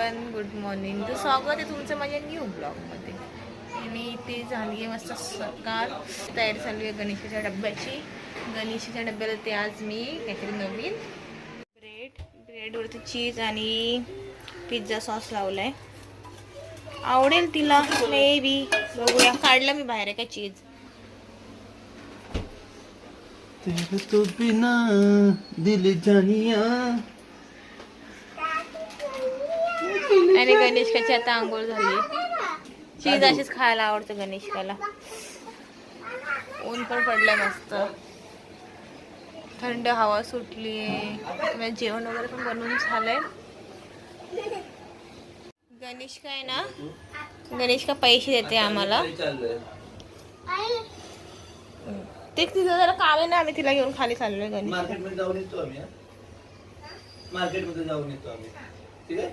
Everyone, good morning. तर स्वागत आहे तुमचं माझ्या न्यू ब्लॉगमध्ये. मी इथे झाली आहे मस्त सकाळ. तयारी चालू आहे गणेशाच्या डब्याची. गणेशाच्या डब्याला ते आज मी काहीतरी नवीन ब्रेडवरती चीज आणि पिझ्झा सॉस लावलाय. आवडेल तिला मे बी, बघूया. काढलं मी बाहेर आहे का चीज. तेरे तो बिना दिल जानिया. आणि गणेशकाची आता आंघोळ झाली. चीज अशीच खायला आवडतं गणेशकाला. ऊन पण पडलंय मस्त, थंड हवा सुटली आहे. जेवण वगैरे पण बनवून झालंय. गणेशका आहे ना, गणेशका पैसे देते आम्हाला. ते तिथं जरा काम आहे ना, आम्ही तिला घेऊन खाली चाललोय. गणेश मार्केटमध्ये जाऊन येतो आम्ही. मार्केटमध्ये जाऊन येतो आम्ही. ठीक आहे.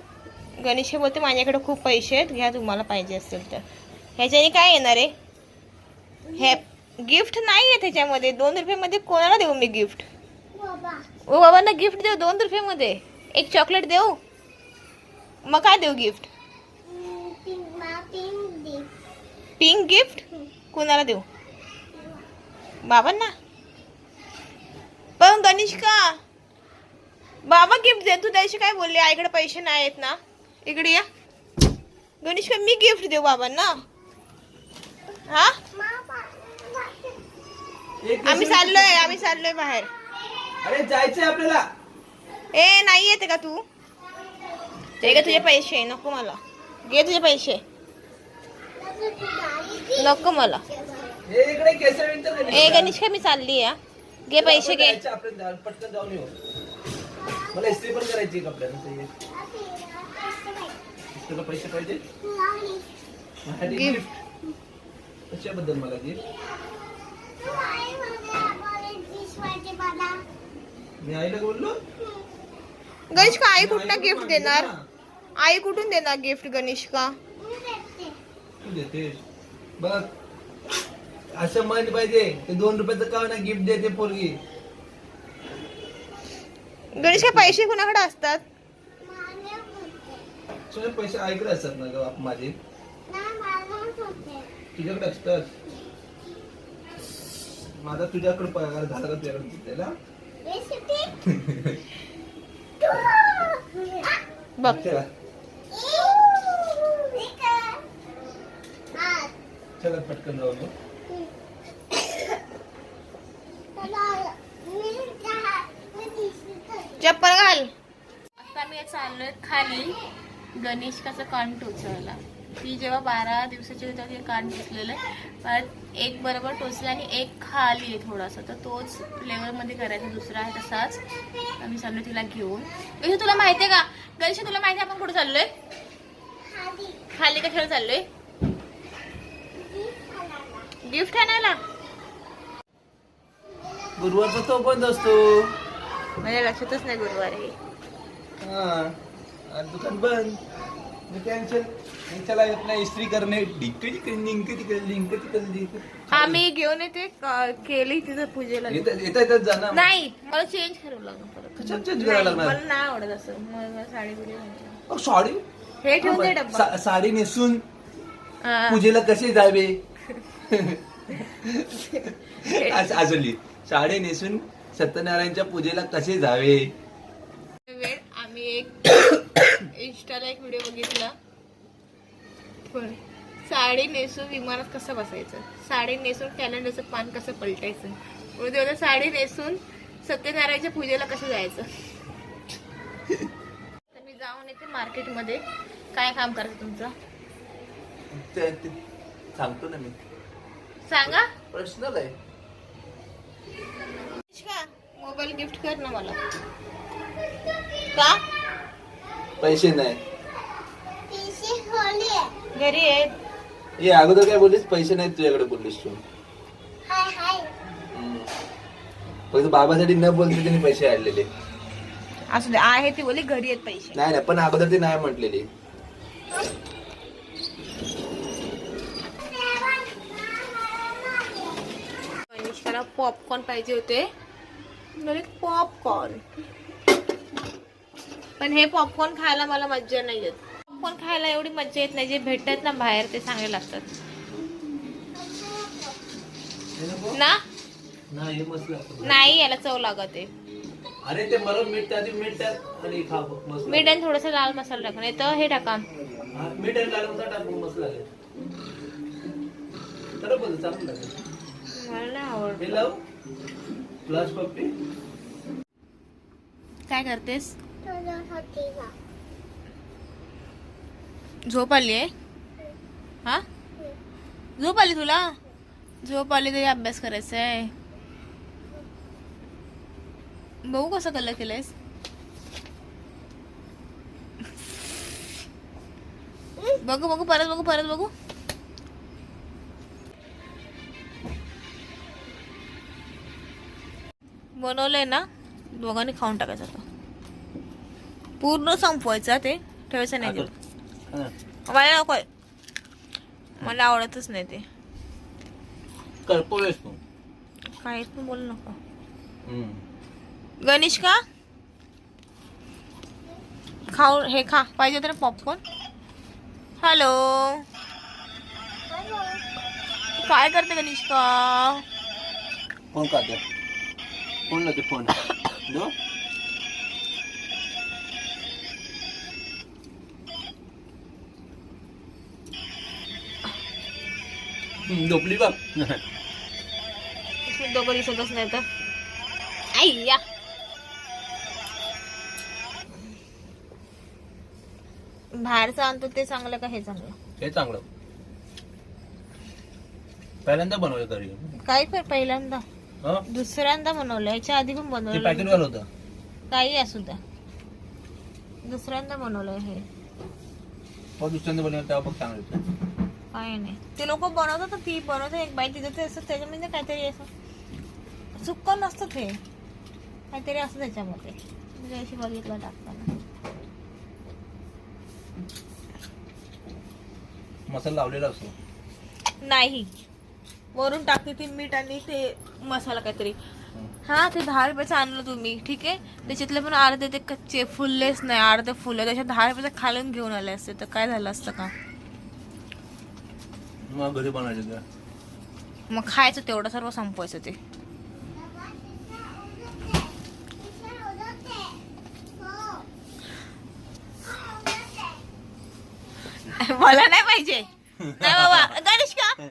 गणेश बोलते माझ्याकडे खूप पैसे आहेत, घ्या तुम्हाला पाहिजे असेल तर. ह्याच्याने काय येणार आहे? हे गिफ्ट नाही आहे त्याच्यामध्ये. 2 रुपयामध्ये कोणाला देऊ मी गिफ्ट? ओ बाबांना गिफ्ट देऊ 2 रुपयामध्ये? एक चॉकलेट देऊ? मग काय देऊ गिफ्ट? Pink gift? कोणाला देऊ? बाबांना? पण गणेशका, बाबा गिफ्ट दे. तू त्याशी काय बोलली? आईकडे पैसे नाही आहेत ना. इकडे या गणेशका, मी गिफ्ट देऊ बाबांना? हा, आम्ही चाललोय बाहेर. अरे जायचंय आपल्याला. ए नाही येते का तू? ते का तुझे पैसे? नको मला. घे तुझे पैसे. नको मला. इकडे केसर विंटर. ए गणेशका, मी चालली या. घे पैसे घे. आपण पटकन जाऊन येऊ. मला इस्त्री पण करायची कपड्यांना. तुला पैसे पाहिजे? गिफ्ट कशाबद्दल मला गिफ्ट? मी आईला बोललो. गणेशका, आई कुठनं गिफ्ट देणार? आई कुठून देणार गिफ्ट गणेशका? तू देते बघ. असं माहिती पाहिजे. ते 2 रुपयाचं का ना गिफ्ट देते पोरगी. गणेशका, पैसे कुणाकडे असतात? तुझे पैसे आईकडे असतात ना ग माझे. तुझ्याकडे असतात. माझा तुझ्याकडे पगार झाला का? तुझ्याकडे दिलेला बघ. चला पटकन जाऊ. चप्पल घाल. आता मी चाललोय खाली गणेशकाचं कान टोचायला. ती जेव्हा 12 दिवसाची होती ते कान टोचलेलं आहे. एक बरोबर टोचला आणि एक खाली आहे थोडासा, तर तोच लेवलमध्ये करायचा. दुसरा आहे तसाच. आम्ही चाललोय तिला घेऊन. गणेश, तुला माहिती आहे का? गणेश, तुला माहिती आहे आपण कुठे चाललोय? खाली कशाला चाललोय? गिफ्ट आणायला. गुरुवारचा तो बंद असतो. माझ्या लक्षातच नाही गुरुवार आहे. हा, दुकान बंद. कॅन्सल. चला येत नाही इस्त्री करणे. आम्ही घेऊन येते. केली तिथं पूजेला. येतात जाणार नाही, मला चेंज करावं लागेल परत. कशात चेंज करायला लागणार? मला नाही आवडत असं. मला साडी बिडी घालायची. साडी हे ठेवून दे डब्बा. साडी नेसून हा. पूजेला कसे जावे? अजून साडी नेसून सत्यनारायणच्या पूजेला कसे जावे? वेळ आम्ही एक इंस्टाला एक व्हिडिओ बघितला. पण साडी नेसून विमानात कसं बसायचं, साडी नेसून कॅलेंडरचं पान कसं पलटायचं, उद्या साडी नेसून सत्यनारायणच्या पूजेला कसं जायचं. तर मी जाऊन येते मार्केटमध्ये. काय काम करायचं तुमचं? सांगतो ना मी. सांगा. पर्सनल आहे. मोबाईल गिफ्ट कर ना मला. का? पैसे नाही. घरी आहेत. ये अगोदर काय बोललीस? पैसे नाहीत तुझ्याकडे बोललीस तू. फक्त बाबासाठी न बोलते त्यांनी पैसे आणलेले. असू दे, आहे ती बोली घरी आहेत पैसे. नाही ना, पण अगोदर ते नाही म्हटलेली. गणेशला पॉपकॉर्न पाहिजे होते. पॉपकॉर्न, पण हे पॉपकॉर्न खायला मला मज्जा नाही येत. पॉपकॉर्न खायला एवढी मजा येत नाही, जे भेटतात ना बाहेर ते चांगले लागतात हे नको? ना. नाही हे मस्त लागतं. नाही याला चव लागत आहे. अरे ते मला मीठ त्यात मीठ त्यात आणि खा बघ, मस्त मीठ आणि थोडासा लाल मसाला टाका, नाही तर हे टाका. हा, मीठ आणि लाल मसाला टाकून मस्त लागेल. तर बघ चांगलं लागेल. मला नाही आवडत. हे लाव प्लस पप्पी. काय करतेस? झोप आली आहे? हा झोप आली तुला? झोप आली तरी अभ्यास करायचा आहे. बघू कसं कलर केलंयस. बघू बघू परत बघू परत बघू. बनवलंय ना, दोघांनी खाऊन टाकायचं आता. पूर्ण संपवायचं ते, ठेवायचं नाही जेवण. हा. मला नकोय, मला आवडतच नाही ते. करपवेस तू. काहीच पण बोलू नको. हम्म. गणेश का खाऊ हे खा, पाहिजे तर पॉपकॉर्न. हॅलो काय करते गणेश का? फोन काढते. फोन लावते फोन. दो. झोपली बघ. दोघं दिसतच नाही तर. आय्या बाहेरचं आणतो ते चांगलं का हे चांगलं? हे चांगलं. पहिल्यांदा बनवलं घरी. काय पण पहिल्यांदा हं? दुसऱ्यांदा बनवलं, याच्या आधी पण ते बनवलं. पॅकेट वाला होतं. काही असू द्या, दुसऱ्यांदा बनवलंय हे. दुसऱ्यांदा बनवलं तेव्हा पण चांगलं होतं. काय नाही, ते लोक बनवतात तर ती बनवतात एक बाई तिथं ते असं त्याच्यामध्ये काहीतरी असं सुक्क नसतं, ते काहीतरी असं त्याच्यामध्ये. म्हणजे अशी बघितलं टाकताना. मसाला लावलेला असतो. नाही, वरून टाकते ती मीठ आणि ते मसाला काहीतरी. हा ते 10 रुपयाचं आणलं तुम्ही, ठीक आहे. त्याच्यातले पण अर्धे ते कच्चे फुललेच नाही, अर्धे फुलले. त्याच्यात 10 रुपयाचं खालून घेऊन आले असते तर काय झालं असतं का? मग घरी बनवायचं का? मग खायचं तेवढं सर्व संपवायचं ते. मला नाही पाहिजे. नाही बाबा गणेश का?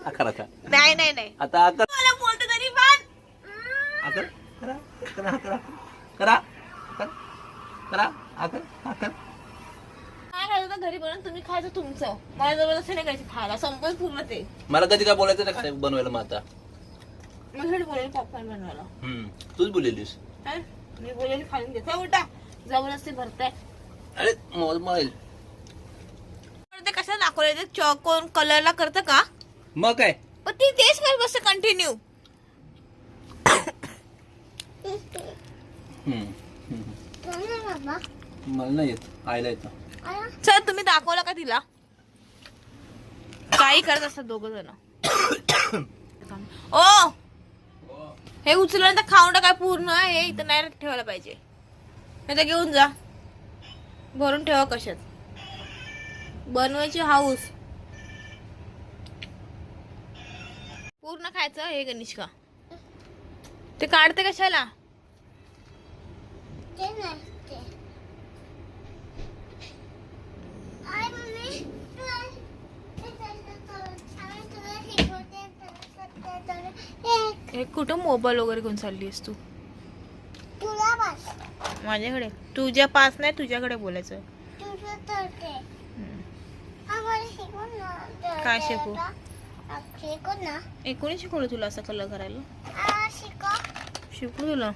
आकार आकार. नाही नाही नाही, आता आकार मला बोलतो तरी पण. आकार करा करा करा करा आकार करा आकार आकार. काय खायचं तर घरी बनवून तुम्ही खायचं तुमचं. मला जबरदस्ती नाही करायची खायला, संपत पूर्ण ते. मला कधी काय बोलायचं नाही काय बनवायला मग आता. मग घरी बोलेल पॉपकॉर्न बनवायला. तूच बोललेलीस. काय मी बोलेल खाऊन घेते उलटा, जबरदस्ती भरताय. अरे मोबाईल ते कसं दाखवलंय ते चॉकोन कलरला करतं का? मग काय पण ती तेच करत बसते कंटिन्यू. मला नाही येत, आईला येतं. सर तुम्ही दाखवलं का तिला? काही करत असतात दोघं जण. ओ हे उचलून तर खाऊन टाकाय पूर्ण. हे इथं नाही ठेवायला पाहिजे, नाही तर घेऊन जा. भरून ठेवा कशात. बनवायची हाऊस. पूर्ण खायचं हे गणेश का? ते काढते कशाला? हे कुठं मोबाईल वगैरे घेऊन चाललीस तू? माझ्याकडे? तुझ्या पास नाही, तुझ्याकडे बोलायचं. काय शिकू? कोणी शिकवलं तुला असं कलर करायला? शिकू तुला?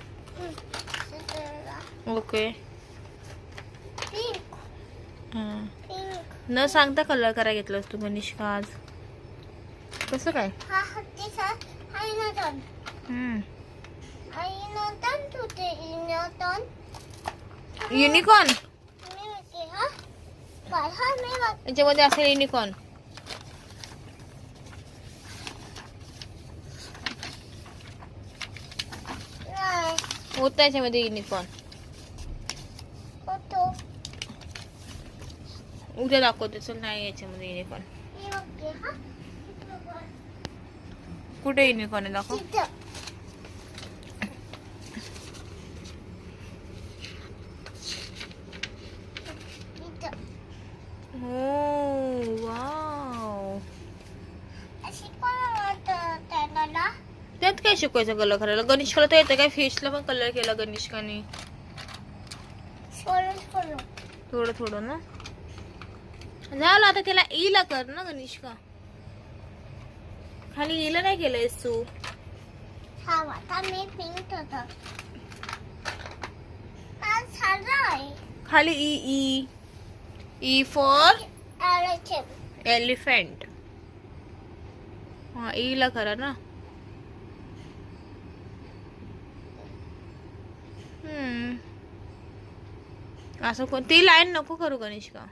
ओके. न सांगता कलर करायला घेतलंस तू गणेशका आज? कसं काय? युनिकॉर्न याच्यामध्ये असेल. युनिकॉर्न होतं याच्यामध्ये. युनिकॉर्न उद्या दाखवते. चल नाही याच्यामध्ये युनिकॉर्न. कुठे युनिकॉर्न आहे दाखव. हो वाव. त्यात काय शिकवायचं कलर करायला? गणेशला तर येतं काय? फिशला पण कलर केला गणेशकाने थोडं थोडं ना. झालं आता त्याला ईला कर ना गणेशका. खाली ईला नाही केलंयस तू. खाली E E E for elephant. हा ईला करा ना. असं कोणती लाईन नको करू गणेशका.